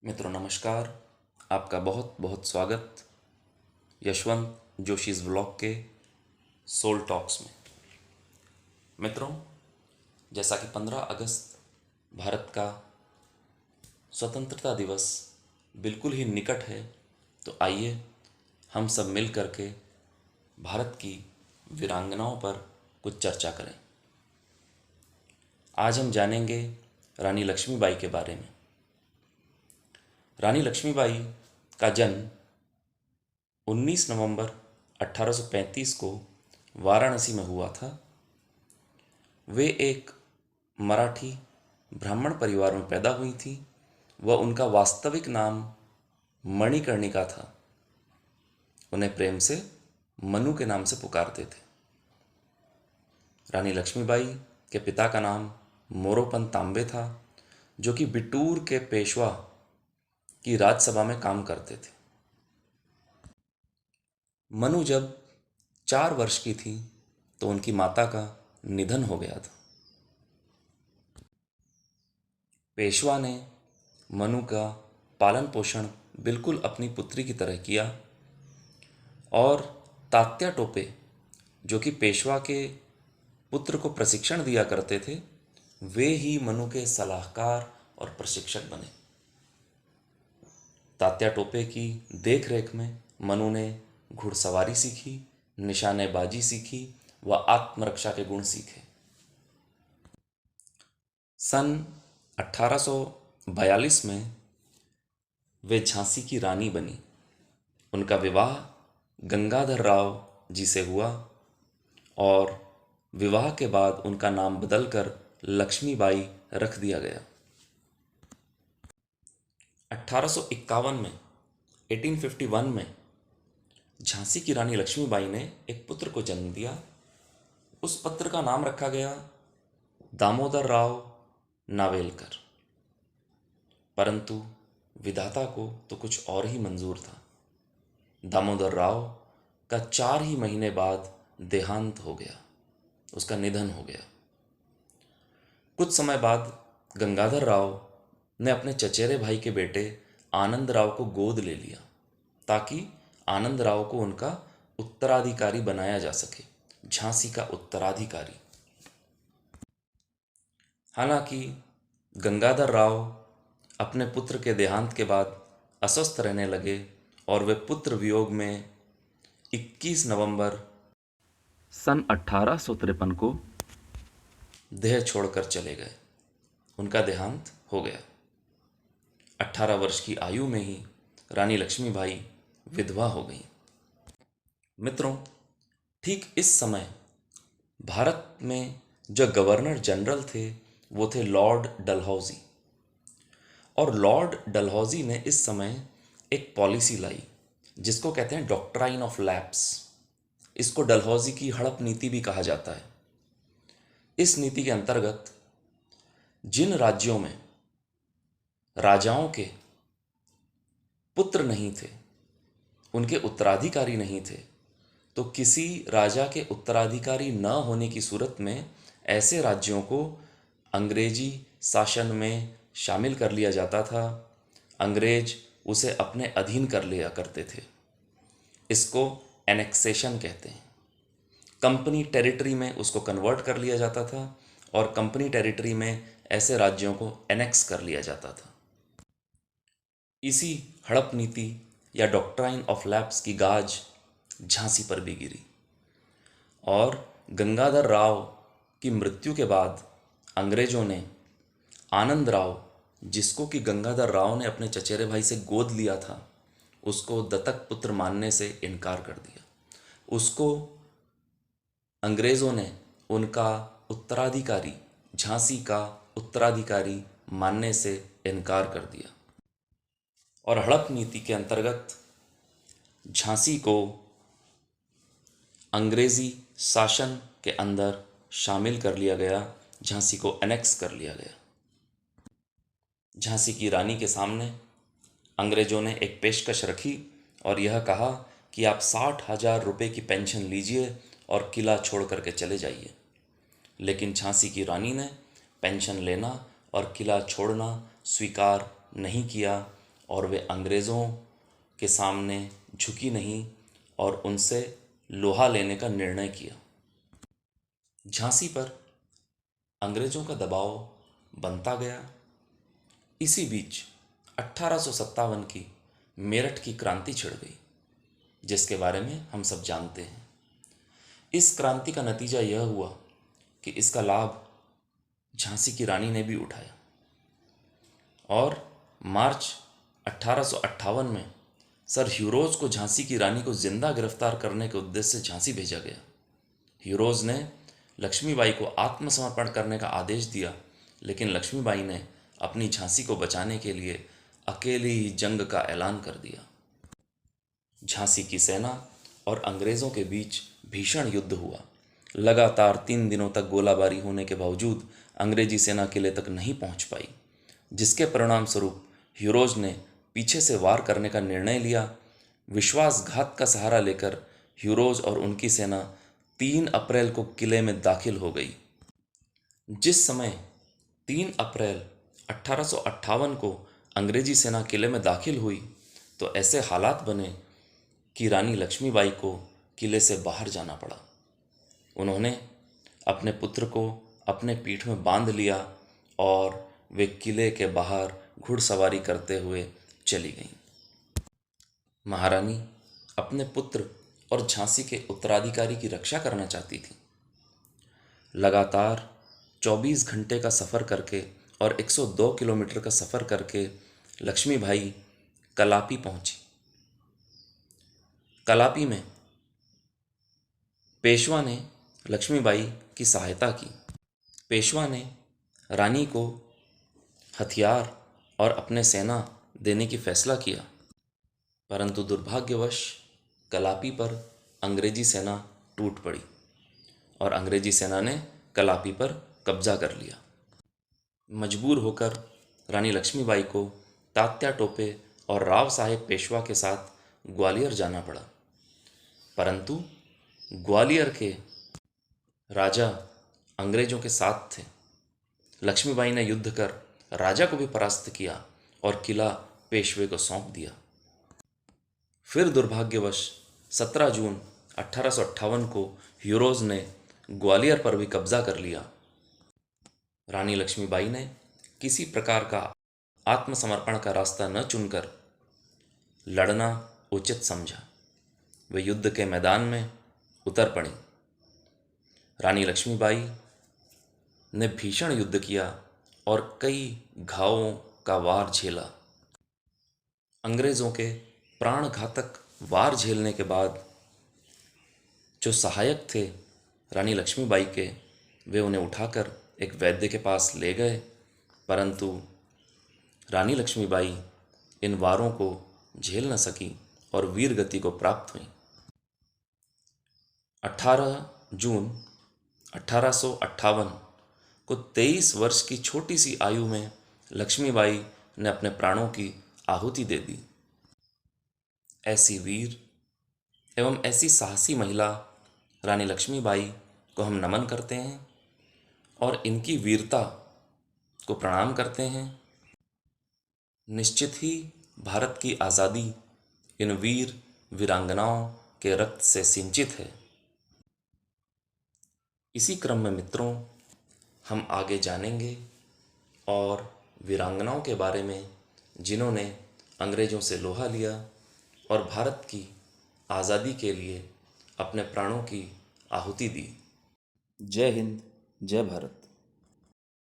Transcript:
मित्रों नमस्कार। आपका बहुत बहुत स्वागत यशवंत जोशीज़ व्लॉग के सोल टॉक्स में। मित्रों, जैसा कि 15 अगस्त भारत का स्वतंत्रता दिवस बिल्कुल ही निकट है, तो आइए हम सब मिल करके भारत की वीरांगनाओं पर कुछ चर्चा करें। आज हम जानेंगे रानी लक्ष्मीबाई के बारे में। रानी लक्ष्मीबाई का जन्म 19 नवंबर 1835 को वाराणसी में हुआ था। वे एक मराठी ब्राह्मण परिवार में पैदा हुई थी। वह उनका वास्तविक नाम मणिकर्णिका था। उन्हें प्रेम से मनु के नाम से पुकारते थे। रानी लक्ष्मीबाई के पिता का नाम मोरोपंत तांबे था, जो कि बिटूर के पेशवा की राजसभा में काम करते थे। मनु जब 4 वर्ष की थी तो उनकी माता का निधन हो गया था। पेशवा ने मनु का पालन पोषण बिल्कुल अपनी पुत्री की तरह किया और तात्या टोपे, जो कि पेशवा के पुत्र को प्रशिक्षण दिया करते थे, वे ही मनु के सलाहकार और प्रशिक्षक बने। तात्या टोपे की देखरेख में मनु ने घुड़सवारी सीखी, निशानेबाजी सीखी व आत्मरक्षा के गुण सीखे। सन 1842 में वे झांसी की रानी बनी। उनका विवाह गंगाधर राव जी से हुआ और विवाह के बाद उनका नाम बदलकर लक्ष्मीबाई रख दिया गया। 1851 में 1851 में झांसी की रानी लक्ष्मीबाई ने एक पुत्र को जन्म दिया। उस पुत्र का नाम रखा गया दामोदर राव नावेलकर। परंतु विधाता को तो कुछ और ही मंजूर था। दामोदर राव का 4 ही महीने बाद देहांत हो गया, उसका निधन हो गया। कुछ समय बाद गंगाधर राव ने अपने चचेरे भाई के बेटे आनंद राव को गोद ले लिया, ताकि आनंद राव को उनका उत्तराधिकारी बनाया जा सके, झांसी का उत्तराधिकारी। हालांकि गंगाधर राव अपने पुत्र के देहांत के बाद अस्वस्थ रहने लगे और वे पुत्र वियोग में 21 नवंबर सन 1853 को देह छोड़कर चले गए। उनका देहांत हो गया। 18 वर्ष की आयु में ही रानी लक्ष्मीबाई विधवा हो गई। मित्रों, ठीक इस समय भारत में जो गवर्नर जनरल थे वो थे लॉर्ड डलहौजी। और लॉर्ड डलहौजी ने इस समय एक पॉलिसी लाई जिसको कहते हैं डॉक्ट्राइन ऑफ लैप्स। इसको डलहौजी की हड़प नीति भी कहा जाता है। इस नीति के अंतर्गत जिन राज्यों में राजाओं के पुत्र नहीं थे, उनके उत्तराधिकारी नहीं थे, तो किसी राजा के उत्तराधिकारी न होने की सूरत में ऐसे राज्यों को अंग्रेजी शासन में शामिल कर लिया जाता था। अंग्रेज उसे अपने अधीन कर लिया करते थे। इसको एनेक्सेशन कहते हैं। कंपनी टेरिटरी में उसको कन्वर्ट कर लिया जाता था और कंपनी टेरिटरी में ऐसे राज्यों को एनेक्स कर लिया जाता था। इसी हड़प नीति या डॉक्ट्राइन ऑफ लैप्स की गाज झांसी पर भी गिरी और गंगाधर राव की मृत्यु के बाद अंग्रेजों ने आनंद राव, जिसको कि गंगाधर राव ने अपने चचेरे भाई से गोद लिया था, उसको दत्तक पुत्र मानने से इनकार कर दिया। उसको अंग्रेज़ों ने उनका उत्तराधिकारी, झांसी का उत्तराधिकारी मानने से इनकार कर दिया और हड़प नीति के अंतर्गत झांसी को अंग्रेज़ी शासन के अंदर शामिल कर लिया गया, झांसी को एनेक्स कर लिया गया। झांसी की रानी के सामने अंग्रेज़ों ने एक पेशकश रखी और यह कहा कि आप 60,000 रुपये की पेंशन लीजिए और किला छोड़ करके चले जाइए। लेकिन झांसी की रानी ने पेंशन लेना और किला छोड़ना स्वीकार नहीं किया और वे अंग्रेज़ों के सामने झुकी नहीं और उनसे लोहा लेने का निर्णय किया। झांसी पर अंग्रेज़ों का दबाव बनता गया। इसी बीच 1857 की मेरठ की क्रांति छिड़ गई, जिसके बारे में हम सब जानते हैं। इस क्रांति का नतीजा यह हुआ कि इसका लाभ झांसी की रानी ने भी उठाया और मार्च 1858 में सर ह्यूरोज को झांसी की रानी को जिंदा गिरफ्तार करने के उद्देश्य से झांसी भेजा गया। ह्यूरोज ने लक्ष्मीबाई को आत्मसमर्पण करने का आदेश दिया, लेकिन लक्ष्मीबाई ने अपनी झांसी को बचाने के लिए अकेली ही जंग का ऐलान कर दिया। झांसी की सेना और अंग्रेज़ों के बीच भीषण युद्ध हुआ। लगातार 3 दिनों तक गोलाबारी होने के बावजूद अंग्रेजी सेना किले तक नहीं पहुंच पाई, जिसके परिणाम स्वरूप ह्यूरोज ने पीछे से वार करने का निर्णय लिया। विश्वासघात का सहारा लेकर ह्यूरोज और उनकी सेना 3 अप्रैल को किले में दाखिल हो गई। जिस समय 3 अप्रैल 1858 को अंग्रेजी सेना किले में दाखिल हुई, तो ऐसे हालात बने कि रानी लक्ष्मीबाई को किले से बाहर जाना पड़ा। उन्होंने अपने पुत्र को अपने पीठ में बांध लिया और वे किले के बाहर घुड़सवारी करते हुए चली गईं। महारानी अपने पुत्र और झांसी के उत्तराधिकारी की रक्षा करना चाहती थी। लगातार 24 घंटे का सफ़र करके और 102 किलोमीटर का सफ़र करके लक्ष्मीबाई कलापी पहुंची। कलापी में पेशवा ने लक्ष्मीबाई की सहायता की। पेशवा ने रानी को हथियार और अपने सेना देने की फैसला किया, परंतु दुर्भाग्यवश कलापी पर अंग्रेजी सेना टूट पड़ी और अंग्रेजी सेना ने कलापी पर कब्जा कर लिया। मजबूर होकर रानी लक्ष्मीबाई को तात्या टोपे और राव साहेब पेशवा के साथ ग्वालियर जाना पड़ा, परंतु ग्वालियर के राजा अंग्रेजों के साथ थे। लक्ष्मीबाई ने युद्ध कर राजा को भी परास्त किया और किला पेशवे को सौंप दिया। फिर दुर्भाग्यवश 17 जून 1858 को ह्यूरोज ने ग्वालियर पर भी कब्जा कर लिया। रानी लक्ष्मीबाई ने किसी प्रकार का आत्मसमर्पण का रास्ता न चुनकर लड़ना उचित समझा। वे युद्ध के मैदान में उतर पड़ी। रानी लक्ष्मीबाई ने भीषण युद्ध किया और कई घावों का वार झेला। अंग्रेज़ों के प्राणघातक वार झेलने के बाद जो सहायक थे रानी लक्ष्मीबाई के, वे उन्हें उठाकर एक वैद्य के पास ले गए, परंतु रानी लक्ष्मीबाई इन वारों को झेल न सकी और वीर गति को प्राप्त हुई। 18 जून 1858 को 23 वर्ष की छोटी सी आयु में लक्ष्मीबाई ने अपने प्राणों की आहुति दे दी। ऐसी वीर एवं ऐसी साहसी महिला रानी लक्ष्मीबाई को हम नमन करते हैं और इनकी वीरता को प्रणाम करते हैं। निश्चित ही भारत की आज़ादी इन वीर वीरांगनाओं के रक्त से सिंचित है। इसी क्रम में मित्रों, हम आगे जानेंगे और वीरांगनाओं के बारे में, जिन्होंने अंग्रेज़ों से लोहा लिया और भारत की आज़ादी के लिए अपने प्राणों की आहुति दी। जय हिंद, जय भारत।